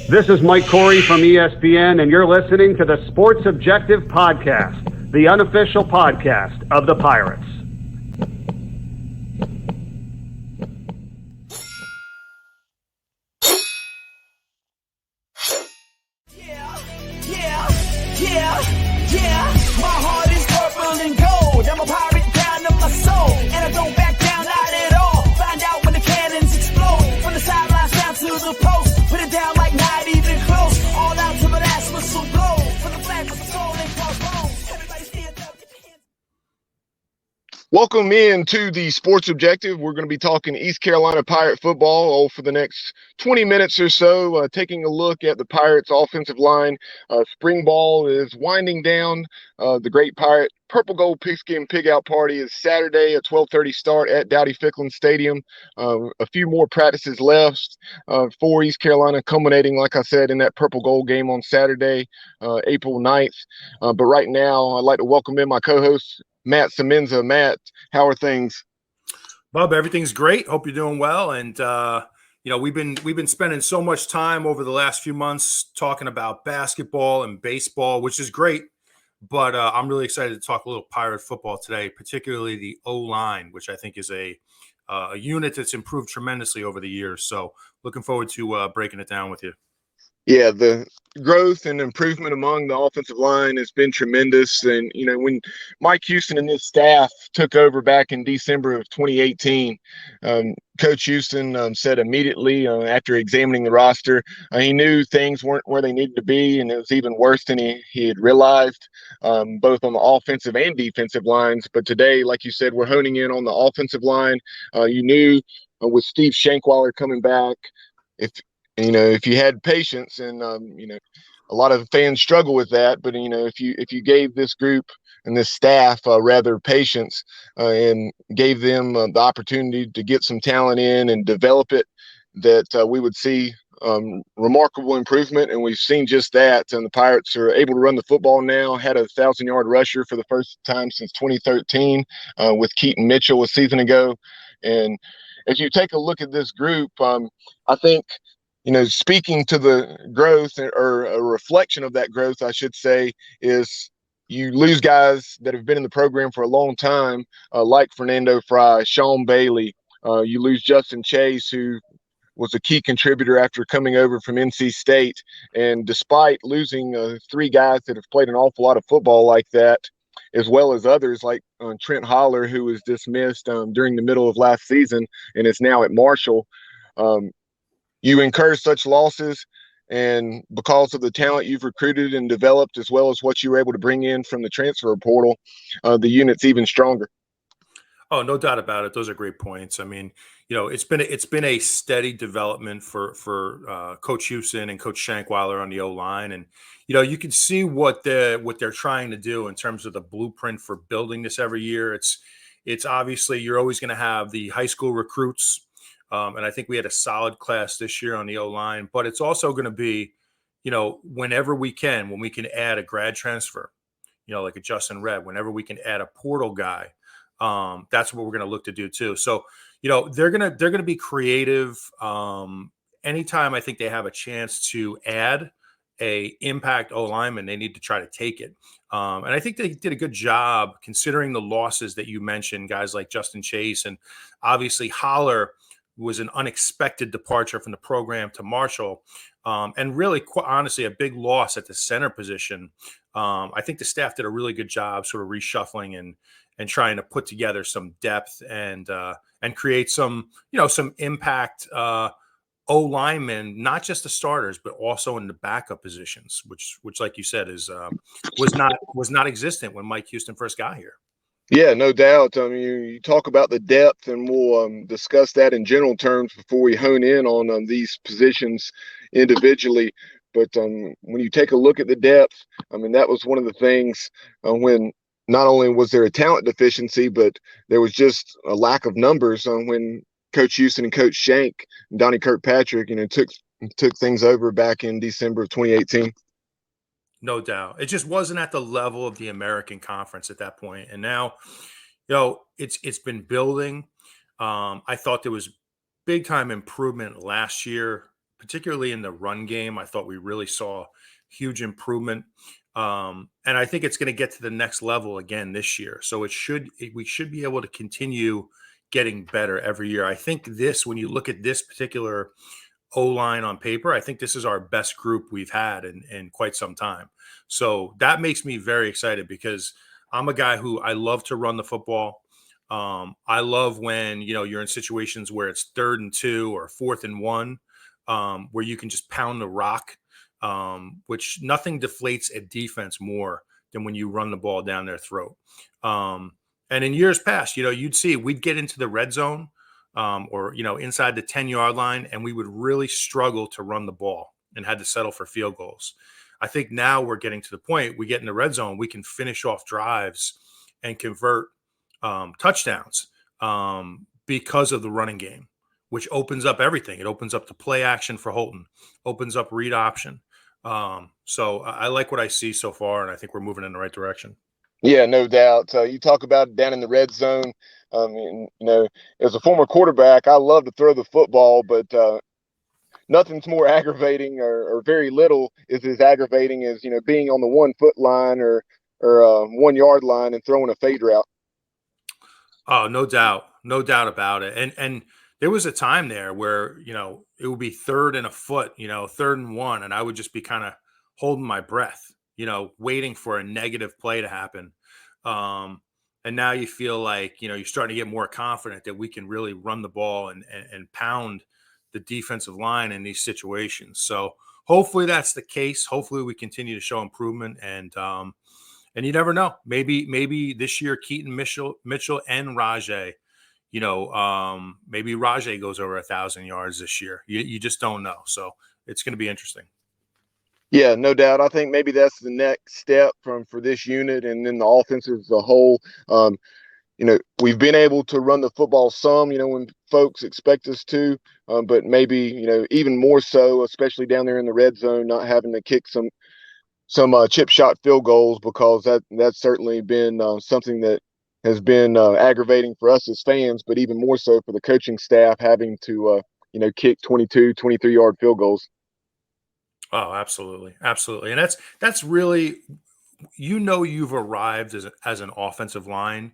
This is Mike Corey from ESPN, and you're listening to the Sports Objective Podcast, the unofficial podcast of the Pirates. My heart is purple and gold. I'm a pirate down of my soul, and I don't back down, not at all. Find out when the cannons explode. From the sidelines down to the post, put it down like not even close. All out to the last whistle blow. From the flag with the soul and crossbones. Everybody stand up, get your hands. Welcome in to the Sports Objective. We're going to be talking East Carolina Pirate football for the next 20 minutes or so, taking a look at the Pirates' offensive line. Spring ball is winding down. The Great Pirate Purple Gold Pigskin Pig Out Party is Saturday, a 12:30 start at Dowdy-Ficklin Stadium. A few more practices left for East Carolina, culminating, like I said, in that Purple Gold game on Saturday, April 9th. But right now, I'd like to welcome in my co-host, Matt Semenza. Matt, how are things? Bub, everything's great. Hope you're doing well. And we've been spending so much time over the last few months talking about basketball and baseball, which is great. But I'm really excited to talk a little Pirate football today, particularly the O-line, which I think is a unit that's improved tremendously over the years. So looking forward to breaking it down with you. Yeah, the growth and improvement among the offensive line has been tremendous. And, when Mike Houston and his staff took over back in December of 2018, Coach Houston said immediately after examining the roster, he knew things weren't where they needed to be, and it was even worse than he had realized, both on the offensive and defensive lines. But today, like you said, we're honing in on the offensive line. You knew with Steve Shankweiler coming back, if you had patience, and a lot of fans struggle with that, but if you gave this group and this staff rather patience and gave them the opportunity to get some talent in and develop it, that we would see remarkable improvement. And we've seen just that. And the Pirates are able to run the football now. Had a 1,000-yard rusher for the first time since 2013 with Keaton Mitchell a season ago. And as you take a look at this group, I think, speaking to the growth, or a reflection of that growth, I should say, is you lose guys that have been in the program for a long time, like Fernando Fry, Sean Bailey. You lose Justin Chase, who was a key contributor after coming over from NC State. And despite losing 3 guys that have played an awful lot of football like that, as well as others like Trent Holler, who was dismissed during the middle of last season and is now at Marshall, you incur such losses, and because of the talent you've recruited and developed, as well as what you were able to bring in from the transfer portal, the unit's even stronger. Oh, no doubt about it. Those are great points. I mean, it's been a steady development for Coach Houston and Coach Shankweiler on the O-line, and you can see what they're trying to do in terms of the blueprint for building this every year. It's obviously you're always going to have the high school recruits. And I think we had a solid class this year on the O-line, but it's also going to be, whenever we can, when we can add a grad transfer, like a Justin Redd, whenever we can add a portal guy, that's what we're going to look to do too. So, they're going to be creative. Anytime I think they have a chance to add a impact O-lineman, they need to try to take it. And I think they did a good job considering the losses that you mentioned, guys like Justin Chase, and obviously Holler was an unexpected departure from the program to Marshall, and really, quite honestly, a big loss at the center position. I think the staff did a really good job sort of reshuffling and trying to put together some depth and create some impact O-linemen, not just the starters, but also in the backup positions, which like you said was not existent when Mike Houston first got here. Yeah, no doubt. I mean, you talk about the depth, and we'll discuss that in general terms before we hone in on these positions individually. But when you take a look at the depth, I mean, that was one of the things when not only was there a talent deficiency, but there was just a lack of numbers when Coach Houston and Coach Shank and Donnie Kirkpatrick, took things over back in December of 2018. No doubt. It just wasn't at the level of the American Conference at that point. And now, it's been building. I thought there was big time improvement last year, particularly in the run game. I thought we really saw huge improvement. And I think it's going to get to the next level again this year. So we should be able to continue getting better every year. I think when you look at this particular O-line on paper, I think this is our best group we've had in quite some time. So that makes me very excited because I'm a guy who I love to run the football. I love when, you're in situations where it's 3rd and 2 or 4th and 1, where you can just pound the rock, which nothing deflates a defense more than when you run the ball down their throat. And in years past, you'd see we'd get into the red zone, or inside the 10-yard line, and we would really struggle to run the ball and had to settle for field goals. I think now we're getting to the point we get in the red zone, we can finish off drives and convert touchdowns because of the running game, which opens up everything. It opens up the play action for Holton, opens up read option. So I like what I see so far, and I think we're moving in the right direction. Yeah, no doubt. You talk about down in the red zone. As a former quarterback, I love to throw the football, but nothing's more aggravating, or very little is as aggravating as being on the 1-foot line or 1-yard line and throwing a fade route. Oh, no doubt about it. And there was a time there where it would be 3rd and a foot, 3rd and 1, and I would just be kind of holding my breath, waiting for a negative play to happen. And now you feel like, you're starting to get more confident that we can really run the ball and pound the defensive line in these situations. So hopefully that's the case. Hopefully we continue to show improvement, and you never know. Maybe this year Keaton Mitchell and Rajay, maybe Rajay goes over 1,000 yards this year. You just don't know. So it's going to be interesting. Yeah, no doubt. I think maybe that's the next step for this unit, and then the offense as a whole. We've been able to run the football some, when folks expect us to, but maybe, even more so, especially down there in the red zone, not having to kick some chip shot field goals, because that's certainly been something that has been aggravating for us as fans, but even more so for the coaching staff having to, kick 22, 23-yard field goals. Oh, absolutely. Absolutely. And that's really, you've arrived as an offensive line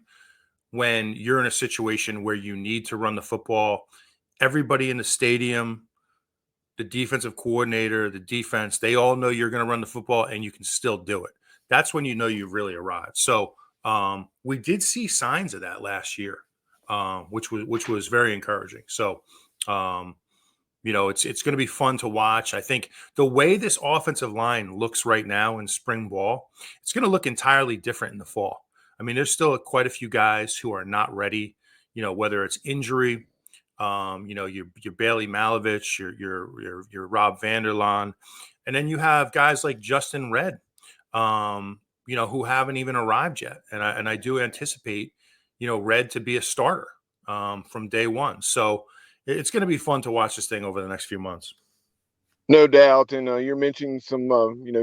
when you're in a situation where you need to run the football. Everybody in the stadium, the defensive coordinator, the defense, they all know you're going to run the football and you can still do it. That's when you've really arrived. So we did see signs of that last year, which was very encouraging. So, it's going to be fun to watch. I think the way this offensive line looks right now in spring ball, it's going to look entirely different in the fall. I mean, there's still quite a few guys who are not ready, whether it's injury, your Bailey Malovic, your Rob Vanderlaan, and then you have guys like Justin Redd, who haven't even arrived yet. And I do anticipate, Redd to be a starter from day one. So it's going to be fun to watch this thing over the next few months. No doubt. And you're mentioning some,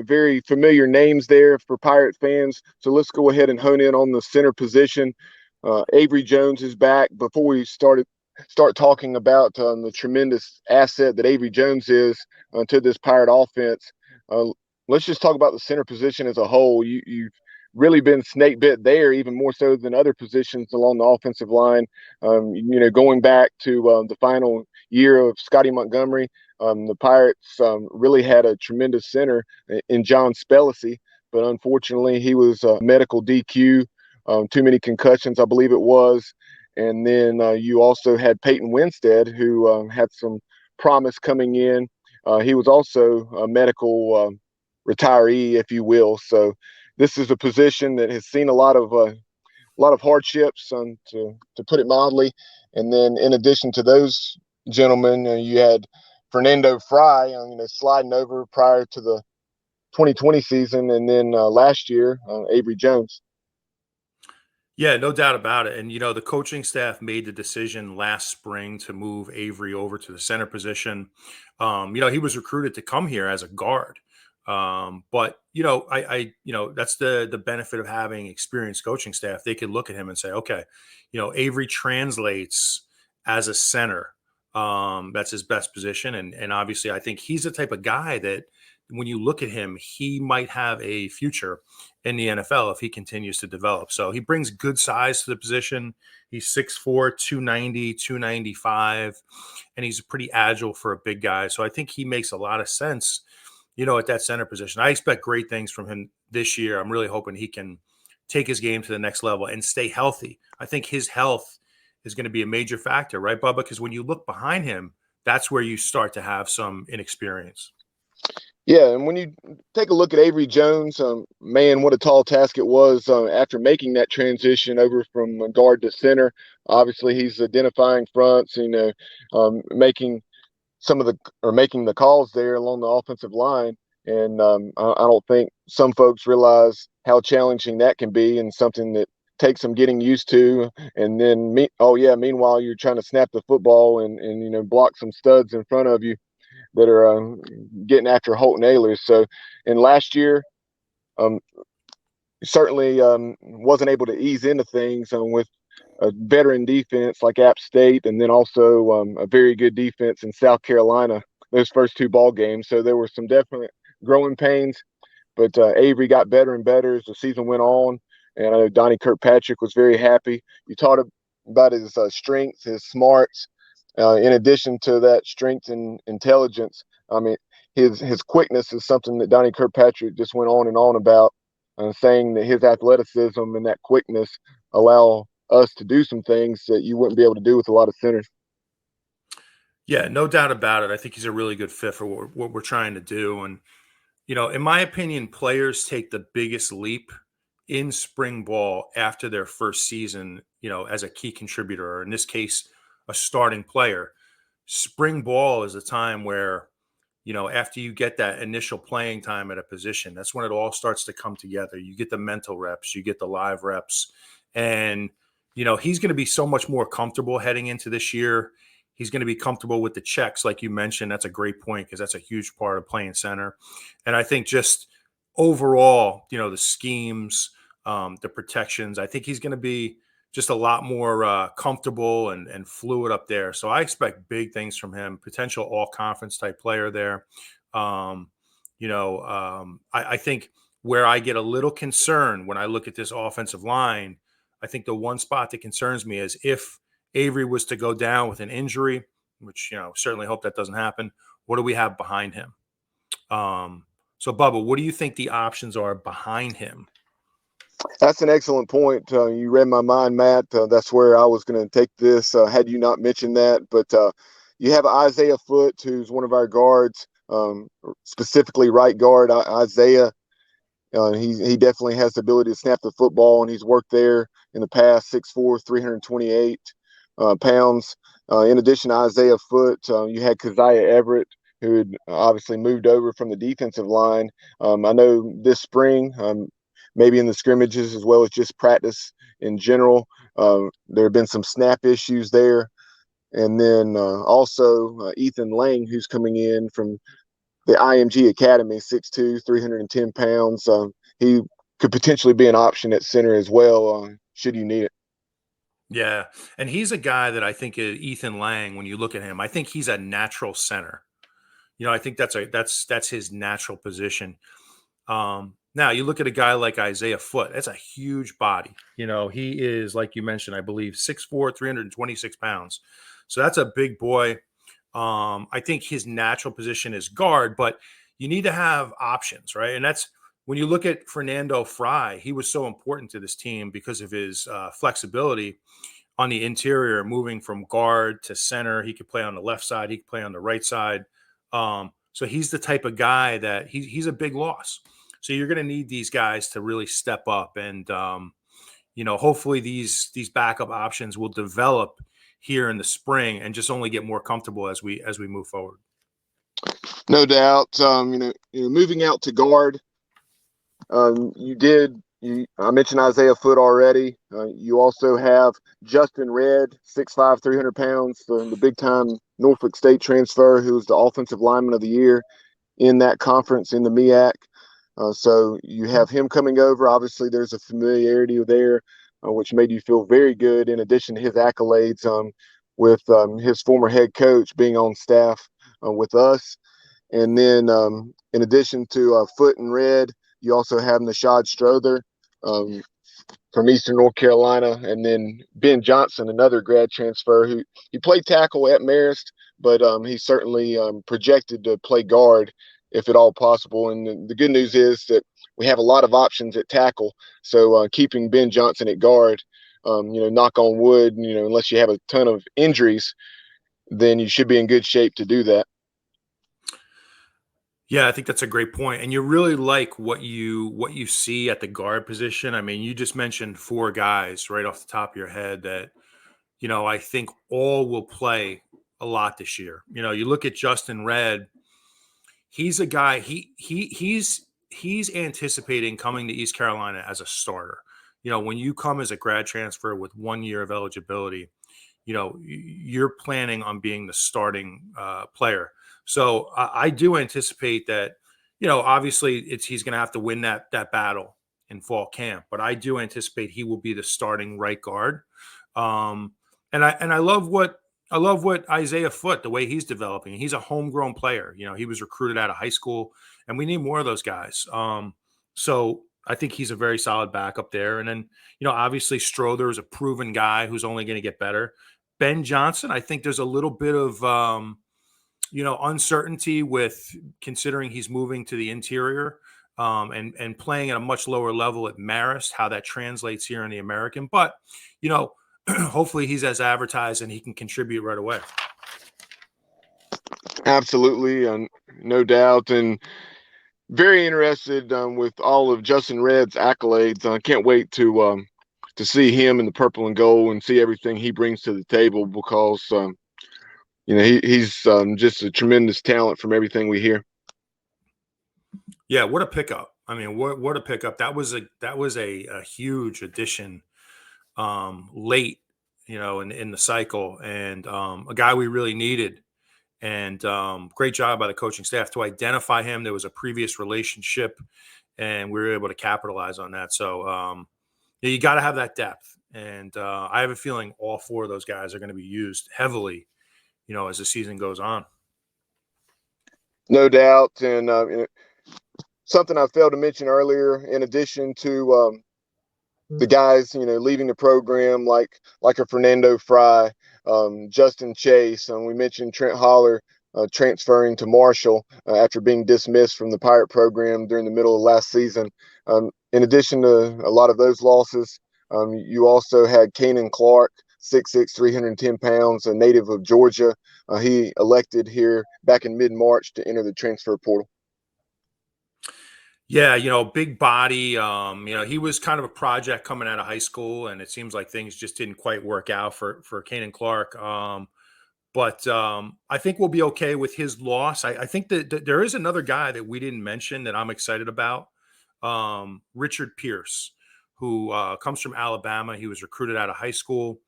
very familiar names there for Pirate fans. So let's go ahead and hone in on the center position. Avery Jones is back. Before we start talking about the tremendous asset that Avery Jones is to this Pirate offense, let's just talk about the center position as a whole. You've really been snake bit there, even more so than other positions along the offensive line. Going back to the final year of Scotty Montgomery, the Pirates really had a tremendous center in John Spellacy, but unfortunately he was medical DQ, too many concussions, I believe it was. And then you also had Peyton Winstead, who had some promise coming in. He was also a medical retiree, if you will. So this is a position that has seen a lot of hardships, to put it mildly. And then in addition to those gentlemen, you had Fernando Fry, sliding over prior to the 2020 season, and then last year, Avery Jones. Yeah, no doubt about it. And, the coaching staff made the decision last spring to move Avery over to the center position. He was recruited to come here as a guard. But that's the benefit of having experienced coaching staff. They could look at him and say, okay, Avery translates as a center. That's his best position. And obviously, I think he's the type of guy that when you look at him, he might have a future in the NFL if he continues to develop. So he brings good size to the position. He's 6'4", 290, 295, and he's pretty agile for a big guy. So I think he makes a lot of sense, at that center position. I expect great things from him this year. I'm really hoping he can take his game to the next level and stay healthy. I think his health is going to be a major factor, right, Bubba? Because when you look behind him, that's where you start to have some inexperience. Yeah, and when you take a look at Avery Jones, man, what a tall task it was after making that transition over from guard to center. Obviously, he's identifying fronts, making making the calls there along the offensive line. And I don't think some folks realize how challenging that can be, and something that takes some getting used to. And then, meanwhile, you're trying to snap the football and block some studs in front of you that are getting after Holton Ahlers. So, and last year, certainly wasn't able to ease into things with a veteran defense like App State, and then also a very good defense in South Carolina, those first two ball games. So there were some definite growing pains, but Avery got better and better as the season went on. And I know Donnie Kirkpatrick was very happy. You talked about his strengths, his smarts. In addition to that strength and intelligence, I mean, his quickness is something that Donnie Kirkpatrick just went on and on about, saying that his athleticism and that quickness allow us to do some things that you wouldn't be able to do with a lot of centers. Yeah, no doubt about it. I think he's a really good fit for what we're trying to do. And, in my opinion, players take the biggest leap in spring ball after their first season, as a key contributor, or in this case, a starting player. Spring ball is a time where, after you get that initial playing time at a position, that's when it all starts to come together. You get the mental reps, you get the live reps, and, he's going to be so much more comfortable heading into this year. He's going to be comfortable with the checks, like you mentioned. That's a great point, because that's a huge part of playing center. And I think just overall, the schemes, the protections, I think he's going to be just a lot more comfortable and fluid up there. So I expect big things from him, potential all-conference type player there. I think where I get a little concerned when I look at this offensive line, I think the one spot that concerns me is if Avery was to go down with an injury, which, certainly hope that doesn't happen, what do we have behind him? So, Bubba, what do you think the options are behind him? That's an excellent point. You read my mind, Matt. That's where I was going to take this had you not mentioned that. But you have Isaiah Foote, who's one of our guards, specifically right guard. Isaiah, he definitely has the ability to snap the football, and he's worked there in the past. 6'4", 328 pounds. In addition to Isaiah Foote, you had Keziah Everett, who had obviously moved over from the defensive line. I know this spring, maybe in the scrimmages as well as just practice in general, there have been some snap issues there. And then also Ethan Lang, who's coming in from the IMG Academy, 6'2", 310 pounds. He could potentially be an option at center as well, should you need it. Yeah, and he's a guy that I think Ethan Lang, when you look at him, I think he's a natural center. I think that's his natural position. Now you look at a guy like Isaiah Foote. That's a huge body. He is, like you mentioned, I believe 6'4", 326 pounds. So that's a big boy. I think his natural position is guard, but you need to have options, right? And that's when you look at Fernando Fry. He was so important to this team because of his flexibility on the interior, moving from guard to center. He could play on the left side. He could play on the right side. So he's the type of guy that he's a big loss. So you're going to need these guys to really step up, and hopefully these backup options will develop here in the spring and just only get more comfortable as we move forward. No doubt. Moving out to guard, I mentioned Isaiah Foote already. You also have Justin Redd, 6'5", 300 pounds, the big-time Norfolk State transfer, who was the offensive lineman of the year in that conference in the MEAC. So you have him coming over. Obviously, there's a familiarity there, which made you feel very good. In addition to his accolades, with his former head coach being on staff with us. And then in addition to Foot and Red, you also have Nashad Strother from Eastern North Carolina, and then Ben Johnson, another grad transfer who he played tackle at Marist, but he's certainly projected to play guard if at all possible. And the good news is that we have a lot of options at tackle, so keeping Ben Johnson at guard, knock on wood, unless you have a ton of injuries, then you should be in good shape to do that. Yeah, I think that's a great point. And you really like what you see at the guard position. I mean, you just mentioned 4 guys right off the top of your head that, I think all will play a lot this year. You look at Justin Red, he's a guy, he's anticipating coming to East Carolina as a starter. When you come as a grad transfer with 1 year of eligibility, you're planning on being the starting player. So I do anticipate that, obviously he's going to have to win that battle in fall camp, but I do anticipate he will be the starting right guard. And I love what Isaiah Foote, the way he's developing. He's a homegrown player. He was recruited out of high school, and we need more of those guys. So I think he's a very solid backup there. And then, obviously Strother is a proven guy who's only going to get better. Ben Johnson, I think there's a little bit of, uncertainty with considering he's moving to the interior and playing at a much lower level at Marist, how that translates here in the American. But, hopefully he's as advertised and he can contribute right away. Absolutely, no doubt. And very interested with all of Justin Red's accolades. I can't wait to see him in the purple and gold and see everything he brings to the table, because he's just a tremendous talent from everything we hear. Yeah, what a pickup! I mean, what a pickup! That was a huge addition late, in the cycle, and a guy we really needed. And great job by the coaching staff to identify him. There was a previous relationship, and we were able to capitalize on that. So you got to have that depth, and I have a feeling all 4 of those guys are going to be used heavily, as the season goes on. No doubt. And something I failed to mention earlier, in addition to the guys, leaving the program, like a Fernando Fry, Justin Chase, we mentioned Trent Holler transferring to Marshall after being dismissed from the Pirate program during the middle of last season. In addition to a lot of those losses, you also had Kanan Clark, 6'6", 310 pounds, a native of Georgia. He elected here back in mid-March to enter the transfer portal. Yeah, big body. He was kind of a project coming out of high school, and it seems like things just didn't quite work out for Kanan Clark. But I think we'll be okay with his loss. I think that there is another guy that we didn't mention that I'm excited about, Richard Pierce, who comes from Alabama. He was recruited out of high school,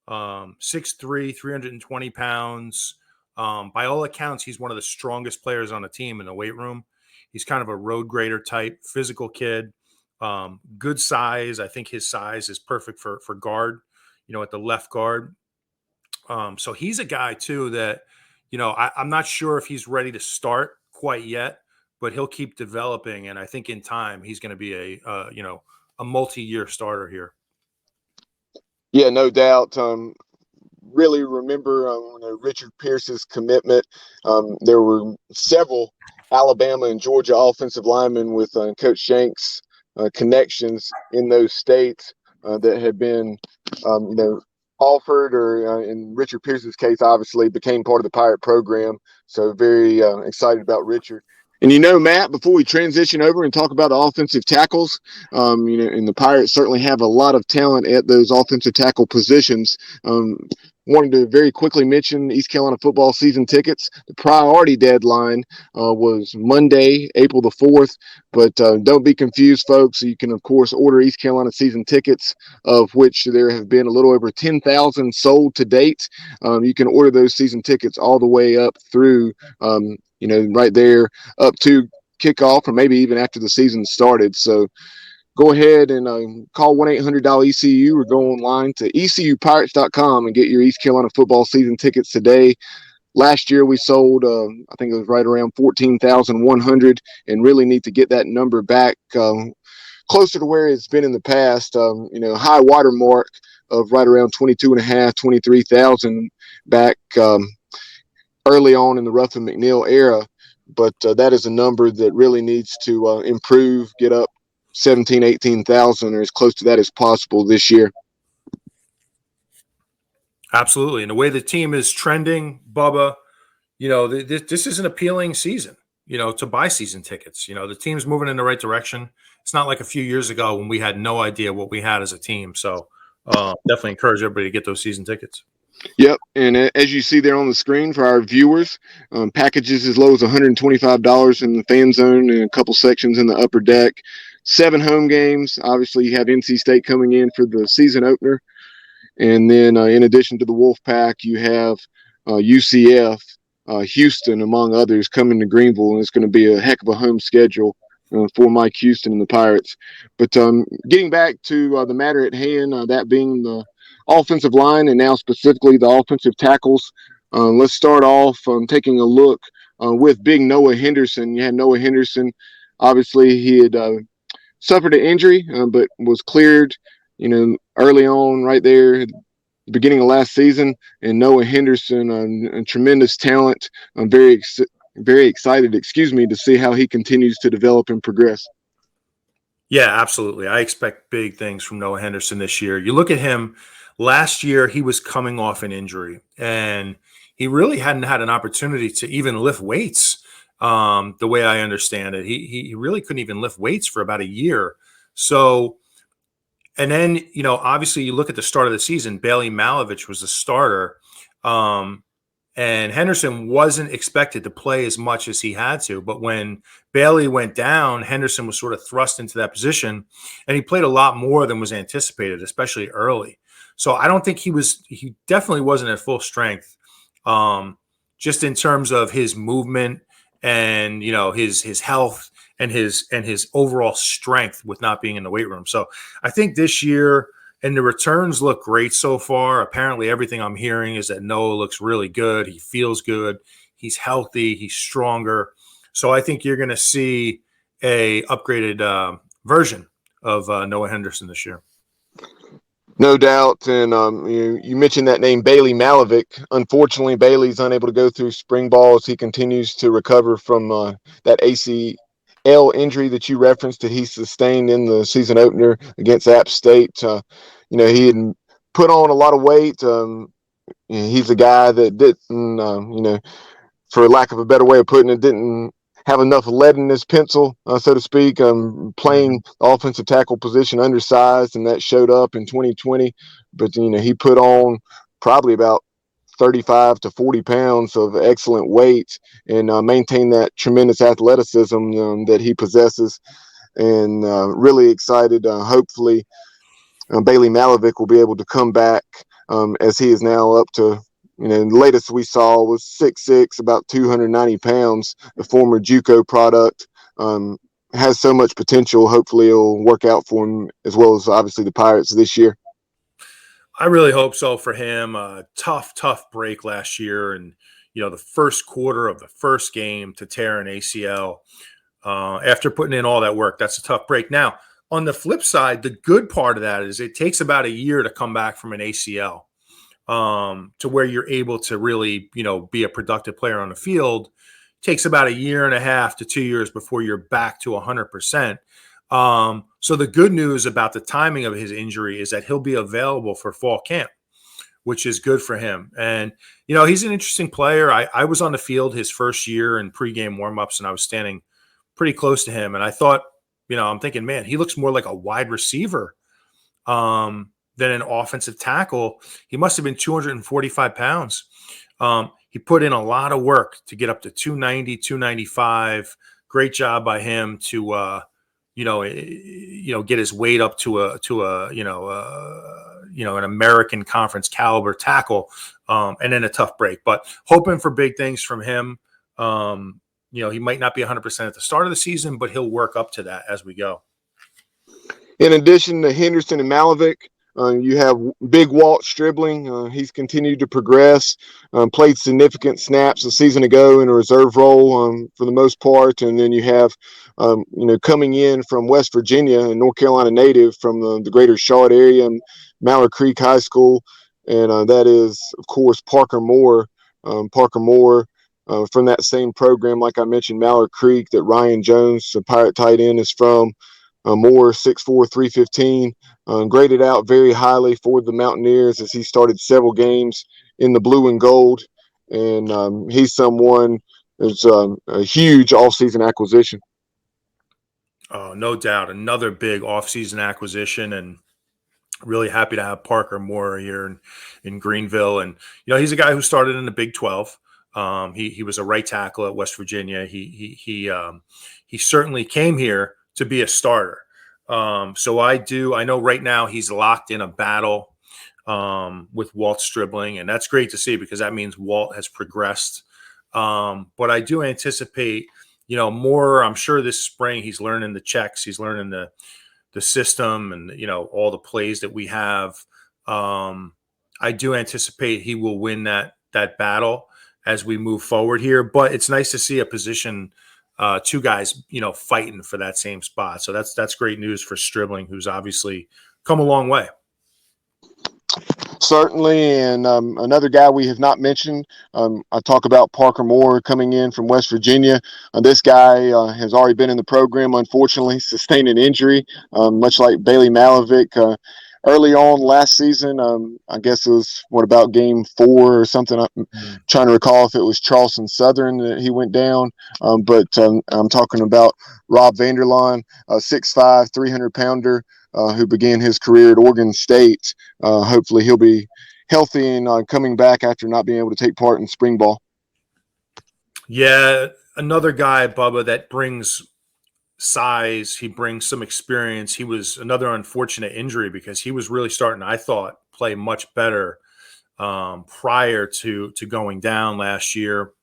6'3", 320 pounds. By all accounts, he's one of the strongest players on the team in the weight room. He's kind of a road grader type, physical kid, good size. I think his size is perfect for guard, at the left guard. So he's a guy too that, I'm not sure if he's ready to start quite yet, but he'll keep developing. And I think in time, he's going to be a multi-year starter here. Yeah, no doubt. Really remember Richard Pierce's commitment. There were several Alabama and Georgia offensive linemen with Coach Shank's connections in those states that had been, offered, or in Richard Pierce's case, obviously became part of the Pirate program. So very excited about Richard. And Matt, before we transition over and talk about the offensive tackles, and the Pirates certainly have a lot of talent at those offensive tackle positions. Wanted to very quickly mention East Carolina football season tickets. The priority deadline was Monday, April the 4th, but don't be confused, folks. You can, of course, order East Carolina season tickets, of which there have been a little over 10,000 sold to date. You can order those season tickets all the way up through, right there up to kickoff, or maybe even after the season started. So go ahead and call 1-800-ECU or go online to ecupirates.com and get your East Carolina football season tickets today. Last year we sold, I think it was right around 14,100, and really need to get that number back closer to where it's been in the past. High water mark of right around 22,500, 23,000 back early on in the Ruffin McNeil era. But that is a number that really needs to improve, get up 17,000, 18,000, or as close to that as possible this year. Absolutely. And the way the team is trending, Bubba, this is an appealing season, to buy season tickets. The team's moving in the right direction. It's not like a few years ago when we had no idea what we had as a team. So definitely encourage everybody to get those season tickets. Yep. And as you see there on the screen for our viewers, packages as low as $125 in the fan zone and a couple sections in the upper deck. 7 home games. Obviously, you have NC State coming in for the season opener. And then in addition to the Wolfpack, you have UCF, Houston, among others, coming to Greenville. And it's going to be a heck of a home schedule for Mike Houston and the Pirates. But getting back to the matter at hand, that being the offensive line and now specifically the offensive tackles, let's start off taking a look with big Noah Henderson. You had Noah Henderson. Obviously, he had suffered an injury, but was cleared, early on right there, beginning of last season. And Noah Henderson, a tremendous talent. I'm very excited, to see how he continues to develop and progress. Yeah, absolutely. I expect big things from Noah Henderson this year. You look at him, last year he was coming off an injury, and he really hadn't had an opportunity to even lift weights. The way I understand it, he really couldn't even lift weights for about a year. So, and then, obviously you look at the start of the season, Bailey Malovic was the starter. And Henderson wasn't expected to play as much as he had to. But when Bailey went down, Henderson was sort of thrust into that position, and he played a lot more than was anticipated, especially early. So I don't think he definitely wasn't at full strength, just in terms of his movement and, his health and his overall strength with not being in the weight room. So I think this year, and the returns look great so far. Apparently, everything I'm hearing is that Noah looks really good. He feels good. He's healthy. He's stronger. So I think you're going to see a upgraded version of Noah Henderson this year. No doubt. And you mentioned that name, Bailey Malovic. Unfortunately, Bailey's unable to go through spring ball as he continues to recover from that ACL injury that you referenced that he sustained in the season opener against App State. He had put on a lot of weight. He's a guy that didn't, for lack of a better way of putting it, didn't have enough lead in his pencil, so to speak, playing the offensive tackle position undersized, and that showed up in 2020. But, he put on probably about 35 to 40 pounds of excellent weight and maintained that tremendous athleticism that he possesses. And really excited, hopefully, Bailey Malovic will be able to come back as he is now up to, the latest we saw was 6'6", about 290 pounds, the former JUCO product. Has so much potential. Hopefully it'll work out for him as well as obviously the Pirates this year. I really hope so for him. Tough break last year. And, the first quarter of the first game to tear an ACL after putting in all that work, that's a tough break. Now, on the flip side, the good part of that is it takes about a year to come back from an ACL to where you're able to really, be a productive player on the field. It takes about a year and a half to 2 years before you're back to 100%. So the good news about the timing of his injury is that he'll be available for fall camp, which is good for him. And, he's an interesting player. I was on the field his first year in pregame warmups, and I was standing pretty close to him. And I thought, I'm thinking, man, he looks more like a wide receiver than an offensive tackle. He must have been 245 pounds. He put in a lot of work to get up to 290, 295. Great job by him to, get his weight up to an American Conference caliber tackle, and then a tough break. But hoping for big things from him. He might not be 100% at the start of the season, but he'll work up to that as we go. In addition to Henderson and Malovic, you have big Walt Stribling. He's continued to progress, played significant snaps a season ago in a reserve role for the most part. And then you have, coming in from West Virginia, a North Carolina native from the greater Charlotte area, Mallard Creek High School. And that is, of course, Parker Moore. From that same program, like I mentioned, Mallard Creek, that Ryan Jones, the Pirate tight end, is from. Moore, 6'4", 315, graded out very highly for the Mountaineers as he started several games in the blue and gold. And he's someone that's a huge offseason acquisition. Oh, no doubt. Another big offseason acquisition, and really happy to have Parker Moore here in Greenville. And, he's a guy who started in the Big 12. He was a right tackle at West Virginia. He certainly came here to be a starter. So I know right now he's locked in a battle with Walt Stribling, and that's great to see because that means Walt has progressed. But I do anticipate, more. I'm sure this spring he's learning the checks, he's learning the system, and all the plays that we have. I do anticipate he will win that battle as we move forward here. But it's nice to see a position. Two guys, fighting for that same spot. So that's great news for Stribling, who's obviously come a long way. Certainly, and another guy we have not mentioned, I talk about Parker Moore coming in from West Virginia. This guy has already been in the program, unfortunately, sustained an injury, much like Bailey Malovic. Early on last season, I guess it was, about game 4 or something. I'm trying to recall if it was Charleston Southern that he went down. But I'm talking about Rob Vanderlaan, a 6'5", 300-pounder who began his career at Oregon State. Hopefully he'll be healthy and coming back after not being able to take part in spring ball. Yeah, another guy, Bubba, that brings size, he brings some experience. He was another unfortunate injury because he was really starting, I thought, play much better prior to going down last year.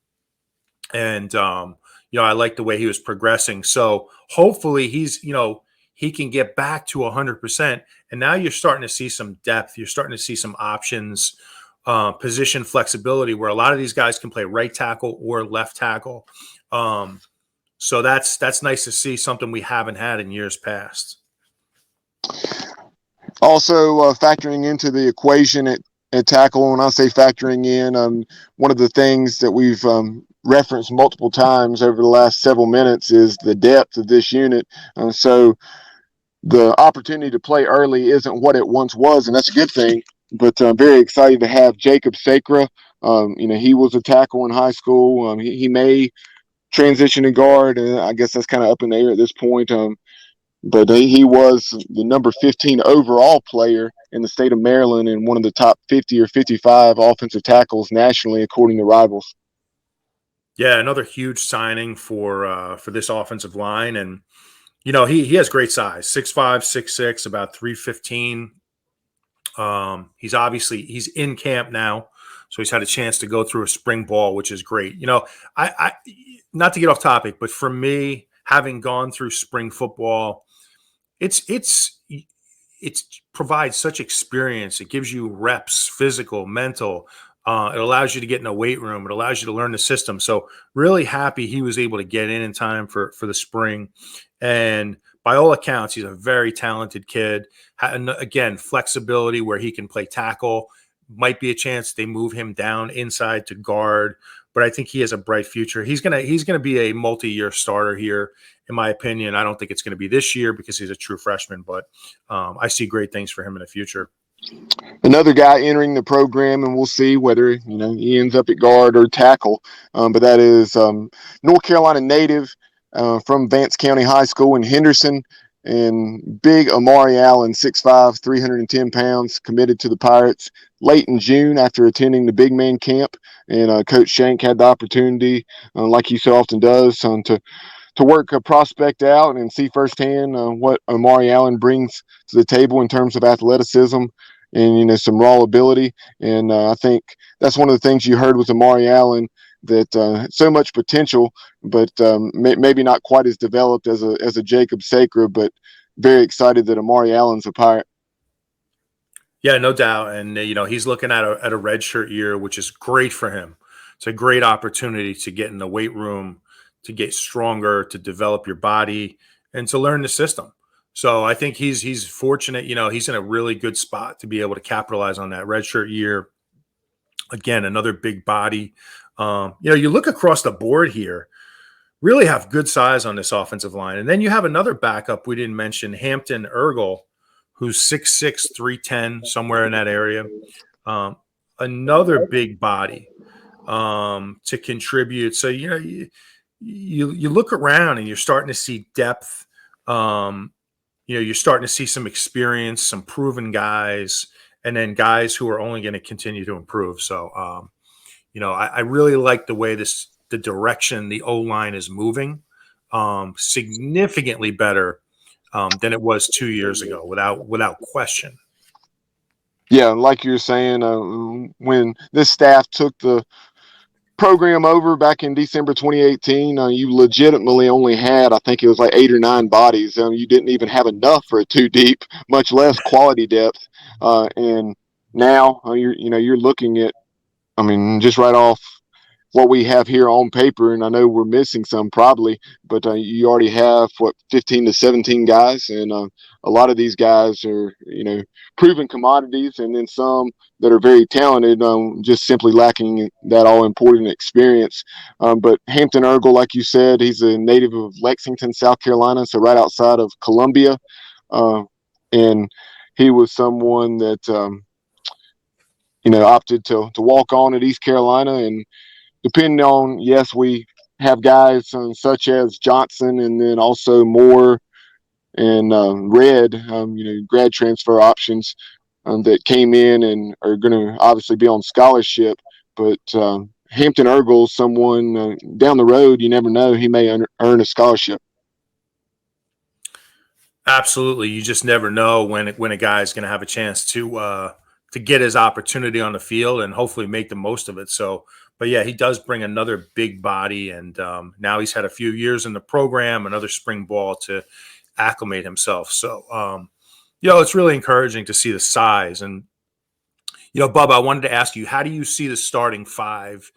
And I like the way he was progressing. So hopefully he can get back to 100%. And now you're starting to see some depth. You're starting to see some options, position flexibility, where a lot of these guys can play right tackle or left tackle. So that's nice to see, something we haven't had in years past. Also, factoring into the equation at tackle, when I say factoring in, one of the things that we've referenced multiple times over the last several minutes is the depth of this unit. So the opportunity to play early isn't what it once was, and that's a good thing. But I'm very excited to have Jacob Sacra. He was a tackle in high school. He may transition to guard, and I guess that's kind of up in the air at this point. But he was the number 15 overall player in the state of Maryland and one of the top 50 or 55 offensive tackles nationally, according to Rivals. Yeah, another huge signing for this offensive line. And, he has great size, 6'5", 6'6", about 315. He's in camp now, so he's had a chance to go through a spring ball, which is great. I not to get off topic, but for me, having gone through spring football, it provides such experience. It gives you reps, physical, mental. It allows you to get in a weight room. It allows you to learn the system. So really happy he was able to get in time for the spring. And by all accounts, he's a very talented kid. And again, flexibility where he can play tackle. Might be a chance they move him down inside to guard, but I think he has a bright future. He's gonna be a multi-year starter here, in my opinion. I don't think it's going to be this year because he's a true freshman, but I see great things for him in the future. Another guy entering the program, and we'll see whether he ends up at guard or tackle. But that is North Carolina native from Vance County High School in Henderson. And big Omari Allen, 6'5", 310 pounds, committed to the Pirates late in June after attending the big man camp. And Coach Shank had the opportunity, like he so often does, to work a prospect out and see firsthand what Omari Allen brings to the table in terms of athleticism and some raw ability. And I think that's one of the things you heard with Omari Allen, that so much potential, but maybe not quite as developed as a Jacob Sacra, but very excited that Omari Allen's a Pirate. Yeah, no doubt. And, he's looking at a redshirt year, which is great for him. It's a great opportunity to get in the weight room, to get stronger, to develop your body, and to learn the system. So I think he's fortunate. He's in a really good spot to be able to capitalize on that redshirt year. Again, another big body. You look across the board here, really have good size on this offensive line. And then you have another backup we didn't mention, Hampton Ergel, who's 6'6", 310, somewhere in that area. Another big body to contribute. So, you look around and you're starting to see depth. You're starting to see some experience, some proven guys, and then guys who are only going to continue to improve. So, I really like the way the direction the O-line is moving, significantly better than it was 2 years ago, without question. Yeah, like you were saying, when this staff took the program over back in December 2018, you legitimately only had, I think it was like 8 or 9 bodies. You didn't even have enough for a 2 deep, much less quality depth. And now you're looking at, just right off what we have here on paper, and I know we're missing some probably, but you already have 15 to 17 guys, and a lot of these guys are proven commodities, and then some that are very talented, just simply lacking that all important experience. But Hampton Ergel, like you said, he's a native of Lexington, South Carolina, so right outside of Columbia, and he was someone that opted to walk on at East Carolina. And depending on, yes, we have guys such as Johnson, and then also Moore and Red, grad transfer options that came in and are going to obviously be on scholarship. But Hampton Ergel, someone down the road, you never know, he may earn a scholarship. Absolutely, you just never know when a guy's going to have a chance to get his opportunity on the field and hopefully make the most of it. So. But yeah, he does bring another big body, and now he's had a few years in the program, another spring ball to acclimate himself. So, it's really encouraging to see the size. And, Bubba, I wanted to ask you, how do you see the starting 5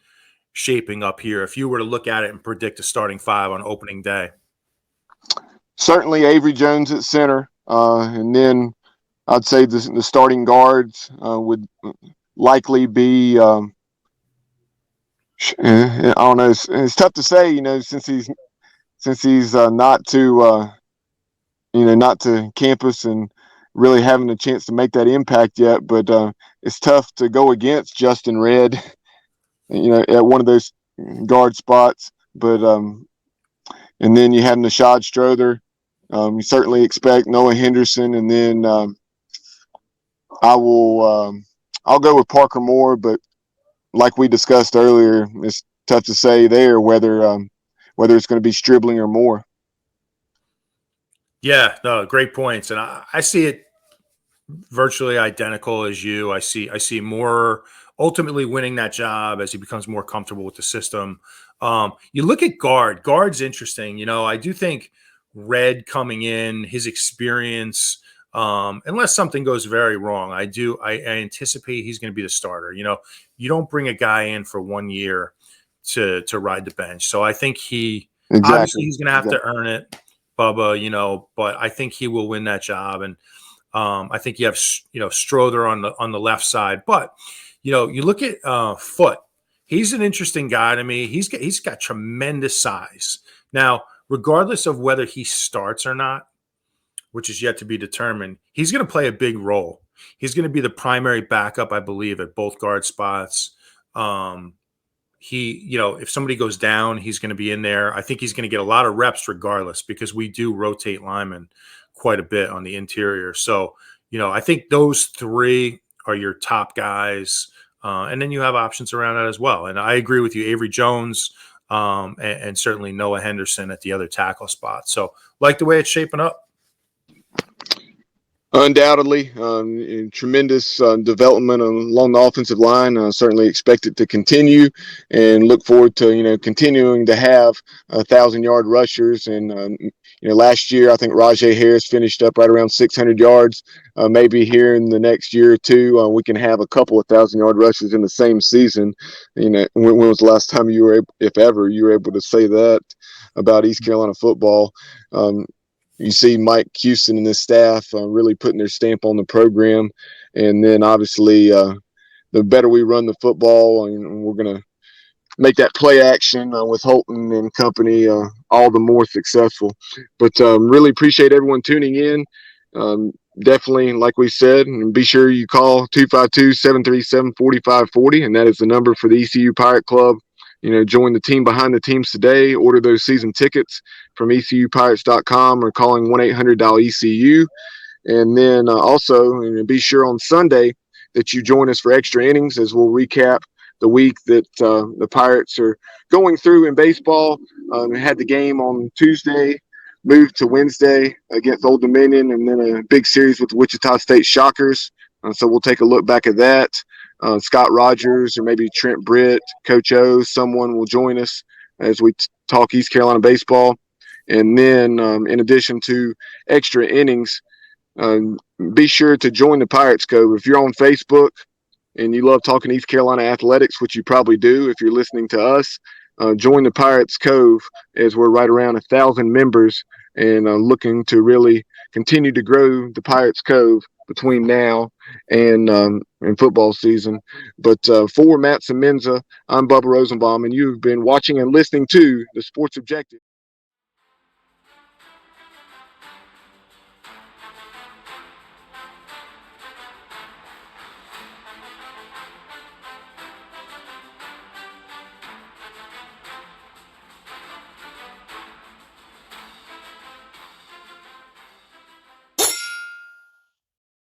shaping up here if you were to look at it and predict a starting 5 on opening day? Certainly Avery Jones at center, and then I'd say the starting guards would likely be I don't know. It's tough to say, since he's not to campus and really having a chance to make that impact yet. But it's tough to go against Justin Red, at one of those guard spots. But and then you have Nashad Strother. You certainly expect Noah Henderson, and then I'll go with Parker Moore, but like we discussed earlier, it's tough to say there whether it's going to be Stribling or Moore. Yeah, no, great points, and I see it virtually identical as you. I see Moore ultimately winning that job as he becomes more comfortable with the system. You look at guard. Guard's interesting. I do think Red coming in, his experience. Unless something goes very wrong, I anticipate he's going to be the starter. You don't bring a guy in for 1 year to ride the bench. So I think obviously he's going to have to earn it, Bubba, but I think he will win that job. And I think you have, Strother on the left side, but you look at Foote. He's an interesting guy to me. He's got tremendous size. Now, regardless of whether he starts or not, which is yet to be determined, he's going to play a big role. He's going to be the primary backup, I believe, at both guard spots. If somebody goes down, he's going to be in there. I think he's going to get a lot of reps regardless, because we do rotate linemen quite a bit on the interior. So, I think those 3 are your top guys. And then you have options around that as well. And I agree with you, Avery Jones, and certainly Noah Henderson at the other tackle spot. So like the way it's shaping up. Undoubtedly, tremendous development along the offensive line. Certainly expect it to continue, and look forward to continuing to have 1,000-yard rushers. And last year I think Rajay Harris finished up right around 600 yards. Maybe here in the next year or two, we can have a couple of 1,000-yard rushers in the same season. When was the last time you were if ever, you were able to say that about East Carolina football? You see Mike Houston and his staff really putting their stamp on the program. And then obviously the better we run the football, and we're going to make that play action with Holton and company all the more successful. But really appreciate everyone tuning in. Definitely, like we said, and be sure you call 252-737-4540, and that is the number for the ECU Pirate Club. Join the team behind the teams today. Order those season tickets from ECUPirates.com or calling 1-800-ECU. And then also be sure on Sunday that you join us for extra innings as we'll recap the week that the Pirates are going through in baseball. We had the game on Tuesday, moved to Wednesday against Old Dominion, and then a big series with the Wichita State Shockers. So we'll take a look back at that. Scott Rogers or maybe Trent Britt, Coach O, someone will join us as we talk East Carolina baseball. And then in addition to extra innings, be sure to join the Pirates Cove. If you're on Facebook and you love talking East Carolina athletics, which you probably do if you're listening to us, join the Pirates Cove, as we're right around 1,000 members and looking to really continue to grow the Pirates Cove between now and football season. But for Matt Semenza, I'm Bubba Rosenbaum, and you've been watching and listening to The Sports Objective.